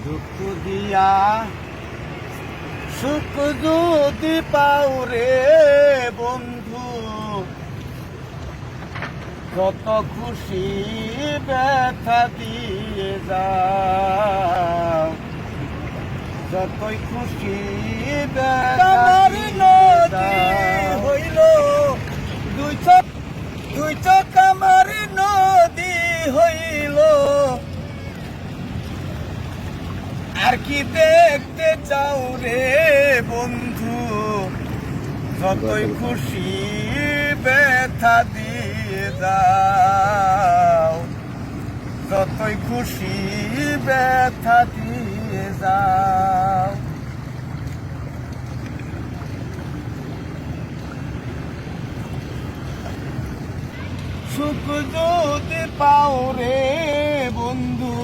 দুঃখ দিয়া সুখ যদি পাও রে বন্ধু, যত খুশি ব্যথা দিয়ে যাও, যতই খুশি ব্যথা হইল দুই চোখ আমার নদী হইল, আর কি দেখতে চাও রে বন্ধু, যতই খুশি ব্যথা দিয়ে যাও, যতই খুশি ব্যথা দিয়ে যাও। সুখ যদি পাও রে বন্ধু,